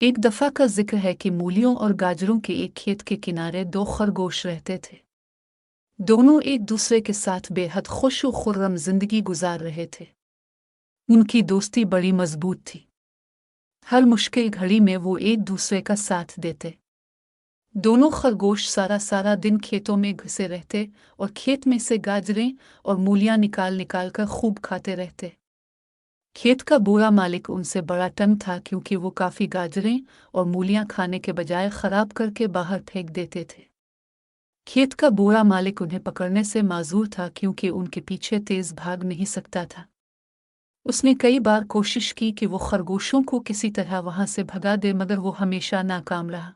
एक दफा का जिक्र है कि मूलियों और गाजरों के एक खेत के किनारे दो खरगोश रहते थे। दोनों एक दूसरे के साथ बेहद खुश व खुर्रम जिंदगी गुजार रहे थे। उनकी दोस्ती बड़ी मजबूत थी। हर मुश्किल घड़ी में वो एक दूसरे का साथ देते। दोनों खरगोश सारा सारा दिन खेतों में घुसे रहते और खेत में से गाजरें और मूलियां निकाल निकाल कर खूब खाते रहते। खेत का बुरा मालिक उनसे बड़ा तंग था क्योंकि वो काफी गाजरें और मूलियां खाने के बजाय खराब करके बाहर फेंक देते थे। खेत का बुरा मालिक उन्हें पकड़ने से माजूर था क्योंकि उनके पीछे तेज भाग नहीं सकता था। उसने कई बार कोशिश की कि वो खरगोशों को किसी तरह वहां से भगा दे, मगर वो हमेशा नाकाम रहा।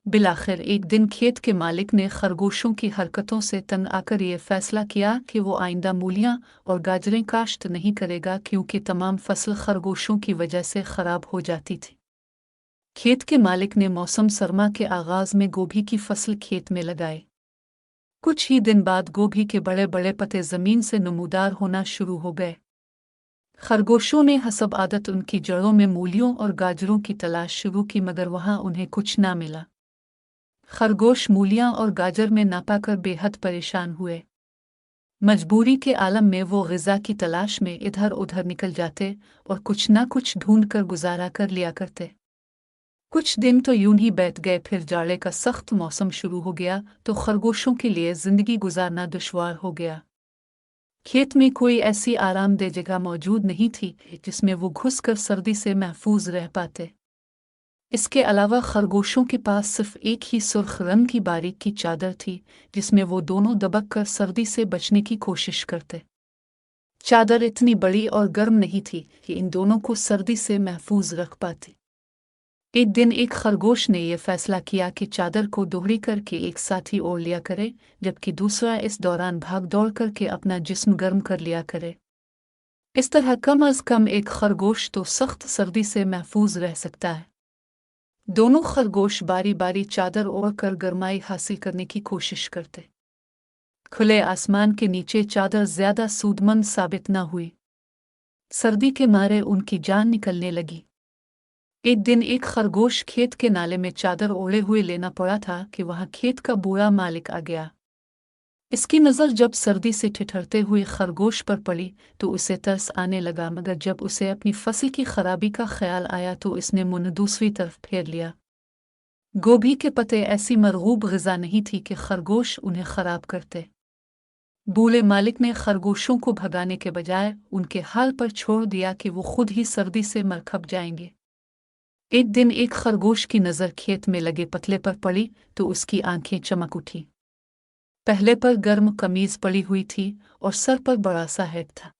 बिलाखिर एक दिन खेत के मालिक ने खरगोशों की हरकतों से तंग आकर ये फैसला किया कि वो आइंदा मूलियां और गाजरें काश्त नहीं करेगा क्योंकि तमाम फसल खरगोशों की वजह से खराब हो जाती थी। खेत के मालिक ने मौसम सरमा के आगाज में गोभी की फसल खेत में लगाई। कुछ ही दिन बाद गोभी के बड़े बड़े पत्ते जमीन से नमूदार होना शुरू हो गए। खरगोशों ने हसब आदत उनकी जड़ों में मूलियों और गाजरों की तलाश शुरू की, मगर वहां उन्हें कुछ ना मिला। खरगोश मूलियां और गाजर में ना पाकर बेहद परेशान हुए। मजबूरी के आलम में वो ग़िज़ा की तलाश में इधर उधर निकल जाते और कुछ ना कुछ ढूंढ कर गुजारा कर लिया करते। कुछ दिन तो यूं ही बीत गए, फिर जाड़े का सख्त मौसम शुरू हो गया तो खरगोशों के लिए जिंदगी गुजारना दुश्वार हो गया। खेत में कोई ऐसी आरामदेह जगह मौजूद नहीं थी जिसमें वो घुसकर सर्दी से महफूज रह पाते। इसके अलावा खरगोशों के पास सिर्फ एक ही सुर्ख रंग की बारीक की चादर थी जिसमें वो दोनों दबक कर सर्दी से बचने की कोशिश करते। चादर इतनी बड़ी और गर्म नहीं थी कि इन दोनों को सर्दी से महफूज रख पाती। एक दिन एक खरगोश ने यह फैसला किया कि चादर को दोहरी करके एक साथी ओढ़ लिया करे, जबकि दूसरा इस दौरान भाग दौड़ करके अपना जिस्म गर्म कर लिया करे। इस तरह कम अज कम एक खरगोश तो सख्त सर्दी से महफूज रह सकता है। दोनों खरगोश बारी बारी चादर ओढ़कर गर्माई हासिल करने की कोशिश करते। खुले आसमान के नीचे चादर ज्यादा सूदमंद साबित न हुई। सर्दी के मारे उनकी जान निकलने लगी। एक दिन एक खरगोश खेत के नाले में चादर ओढ़े हुए लेना पड़ा था कि वहां खेत का बुरा मालिक आ गया। इसकी नज़र जब सर्दी से ठिठुरते हुए खरगोश पर पड़ी तो उसे तरस आने लगा, मगर जब उसे अपनी फसल की खराबी का ख्याल आया तो इसने मुंह दूसरी तरफ फेर लिया। गोभी के पत्ते ऐसी मरगूब ग़िज़ा नहीं थी कि खरगोश उन्हें खराब करते। बूढ़े मालिक ने खरगोशों को भगाने के बजाय उनके हाल पर छोड़ दिया कि वो खुद ही सर्दी से मरखप जाएंगे। एक दिन एक खरगोश की नज़र खेत में लगे पतले पर पड़ी तो उसकी आंखें चमक उठी। पहले पर गर्म कमीज पड़ी हुई थी और सर पर बड़ा सा हेड था।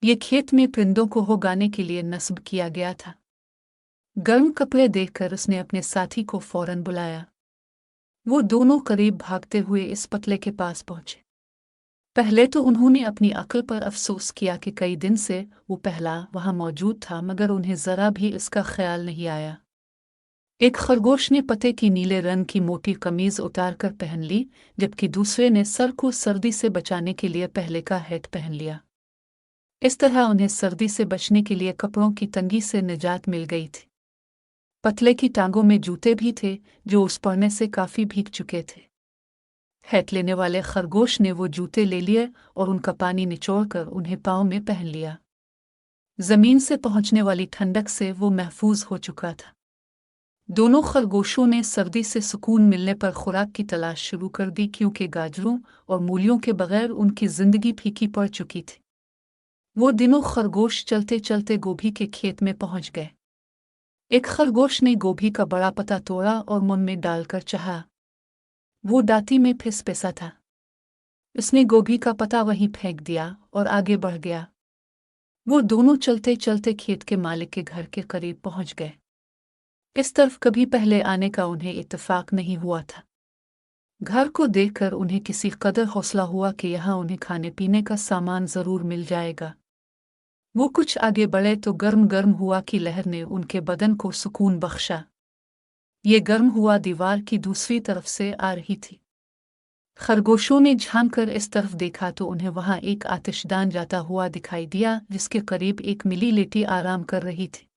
ये खेत में परिंदों को उगाने के लिए नस्ब किया गया था। गर्म कपड़े देखकर उसने अपने साथी को फौरन बुलाया। वो दोनों करीब भागते हुए इस पतले के पास पहुंचे। पहले तो उन्होंने अपनी अक्ल पर अफसोस किया कि कई दिन से वो पहला वहां मौजूद था, मगर उन्हें जरा भी इसका ख्याल नहीं आया। एक खरगोश ने पत्ते की नीले रंग की मोटी कमीज उतार कर पहन ली, जबकि दूसरे ने सर को सर्दी से बचाने के लिए पहले का हेड पहन लिया। इस तरह उन्हें सर्दी से बचने के लिए कपड़ों की तंगी से निजात मिल गई थी। पतले की टांगों में जूते भी थे जो उस पड़ने से काफी भीग चुके थे। हेट लेने वाले खरगोश ने वो जूते ले लिए और उनका पानी निचोड़कर उन्हें पाँव में पहन लिया। जमीन से पहुंचने वाली ठंडक से वो महफूज हो चुका था। दोनों खरगोशों ने सर्दी से सुकून मिलने पर खुराक की तलाश शुरू कर दी, क्योंकि गाजरों और मूलियों के बगैर उनकी जिंदगी फीकी पड़ चुकी थी। वो दिनों खरगोश चलते चलते गोभी के खेत में पहुंच गए। एक खरगोश ने गोभी का बड़ा पत्ता तोड़ा और मुंह में डालकर चाहा। वो दांती में फिसफिसा था। उसने गोभी का पत्ता वहीं फेंक दिया और आगे बढ़ गया। वो दोनों चलते चलते खेत के मालिक के घर के करीब पहुंच गए। इस तरफ कभी पहले आने का उन्हें इत्तेफाक नहीं हुआ था। घर को देखकर उन्हें किसी कदर हौसला हुआ कि यहाँ उन्हें खाने पीने का सामान जरूर मिल जाएगा। वो कुछ आगे बढ़े तो गर्म गर्म हुआ की लहर ने उनके बदन को सुकून बख्शा। ये गर्म हुआ दीवार की दूसरी तरफ से आ रही थी। खरगोशों ने झांक कर इस तरफ देखा तो उन्हें वहां एक आतिशदान जाता हुआ दिखाई दिया जिसके करीब एक मिली लेटी आराम कर रही थी।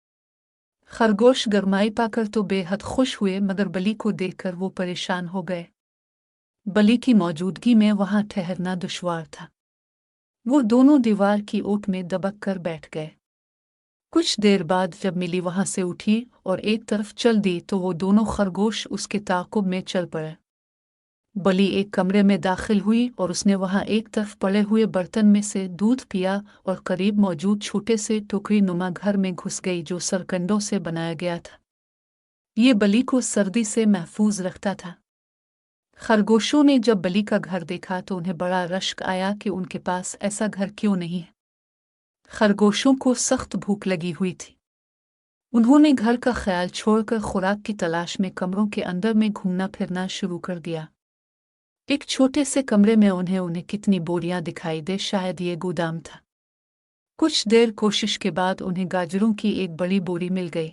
खरगोश गरमाई पाकर तो बेहद खुश हुए, मगर बलि को देखकर वो परेशान हो गए। बलि की मौजूदगी में वहां ठहरना दुश्वार था। वो दोनों दीवार की ओट में दबक कर बैठ गए। कुछ देर बाद जब मिली वहां से उठी और एक तरफ चल दी तो वो दोनों खरगोश उसके ताक़ुब में चल पड़े। बलि एक कमरे में दाखिल हुई और उसने वहां एक तरफ पड़े हुए बर्तन में से दूध पिया और करीब मौजूद छोटे से टोकरी नुमा घर में घुस गई जो सरकंडों से बनाया गया था। ये बलि को सर्दी से महफूज रखता था। खरगोशों ने जब बलि का घर देखा तो उन्हें बड़ा रश्क आया कि उनके पास ऐसा घर क्यों नहीं है। खरगोशों को सख्त भूख लगी हुई थी। उन्होंने घर का ख्याल छोड़कर खुराक की तलाश में कमरों के अंदर में घूमना फिरना शुरू कर दिया। एक छोटे से कमरे में उन्हें कितनी बोरियां दिखाई दे, शायद ये गोदाम था। कुछ देर कोशिश के बाद उन्हें गाजरों की एक बड़ी बोरी मिल गई,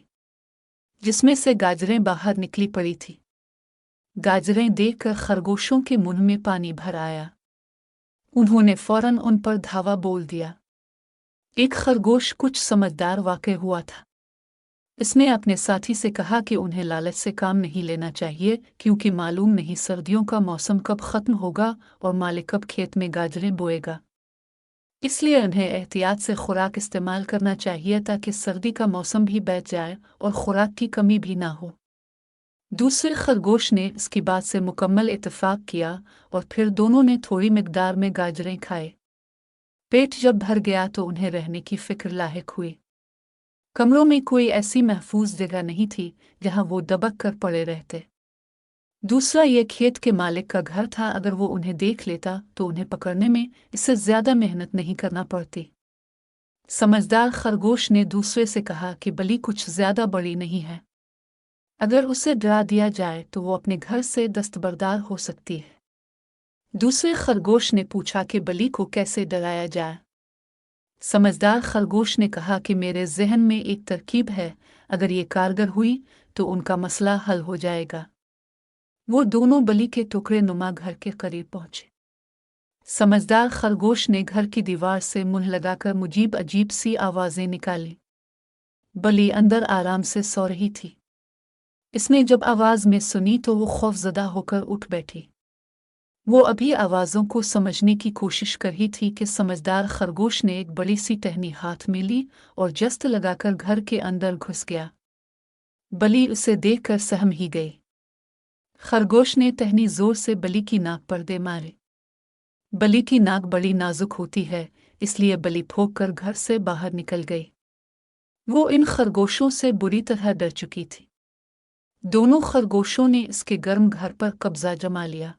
जिसमें से गाजरें बाहर निकली पड़ी थी। गाजरें देखकर खरगोशों के मुंह में पानी भर आया। उन्होंने फौरन उन पर धावा बोल दिया। एक खरगोश कुछ समझदार वाक़ई हुआ था। इसने अपने साथी से कहा कि उन्हें लालच से काम नहीं लेना चाहिए, क्योंकि मालूम नहीं सर्दियों का मौसम कब ख़त्म होगा और मालिक कब खेत में गाजरें बोएगा। इसलिए उन्हें एहतियात से खुराक इस्तेमाल करना चाहिए ताकि सर्दी का मौसम भी बीत जाए और खुराक की कमी भी ना हो। दूसरे खरगोश ने इसकी बात से मुकम्मल इत्तेफाक किया और फिर दोनों ने थोड़ी मिकदार में गाजरें खाए। पेट जब भर गया तो उन्हें रहने की फिक्र लाहिक हुई। कमरों में कोई ऐसी महफूज जगह नहीं थी जहां वो दबक कर पड़े रहते। दूसरा, ये खेत के मालिक का घर था। अगर वो उन्हें देख लेता तो उन्हें पकड़ने में इससे ज्यादा मेहनत नहीं करना पड़ती। समझदार खरगोश ने दूसरे से कहा कि बलि कुछ ज्यादा बड़ी नहीं है। अगर उसे डरा दिया जाए तो वो अपने घर से दस्तबरदार हो सकती है। दूसरे खरगोश ने पूछा कि बलि को कैसे डराया जाए। समझदार खरगोश ने कहा कि मेरे जहन में एक तरकीब है, अगर ये कारगर हुई तो उनका मसला हल हो जाएगा। वो दोनों बलि के टुकड़े नुमा घर के करीब पहुंचे। समझदार खरगोश ने घर की दीवार से मुंह लगाकर मुजीब अजीब सी आवाजें निकाली। बलि अंदर आराम से सो रही थी। इसने जब आवाज में सुनी तो वो खौफजदा होकर उठ बैठी। वो अभी आवाज़ों को समझने की कोशिश कर रही थी कि समझदार खरगोश ने एक बड़ी सी टहनी हाथ में ली और जस्त लगाकर घर के अंदर घुस गया। बलि उसे देखकर सहम ही गई। खरगोश ने टहनी जोर से बलि की नाक पर दे मारे। बलि की नाक बड़ी नाजुक होती है, इसलिए बलि फौंक कर घर से बाहर निकल गई। वो इन खरगोशों से बुरी तरह डर चुकी थी। दोनों खरगोशों ने इसके गर्म घर पर कब्जा जमा लिया।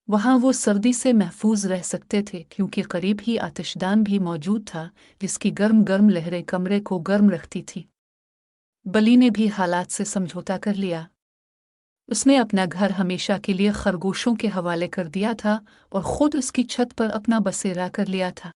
वहां वो सर्दी से महफूज रह सकते थे, क्योंकि करीब ही आतिशदान भी मौजूद था जिसकी गर्म गर्म लहरें कमरे को गर्म रखती थी। बलि ने भी हालात से समझौता कर लिया। उसने अपना घर हमेशा के लिए खरगोशों के हवाले कर दिया था और खुद उसकी छत पर अपना बसेरा कर लिया था।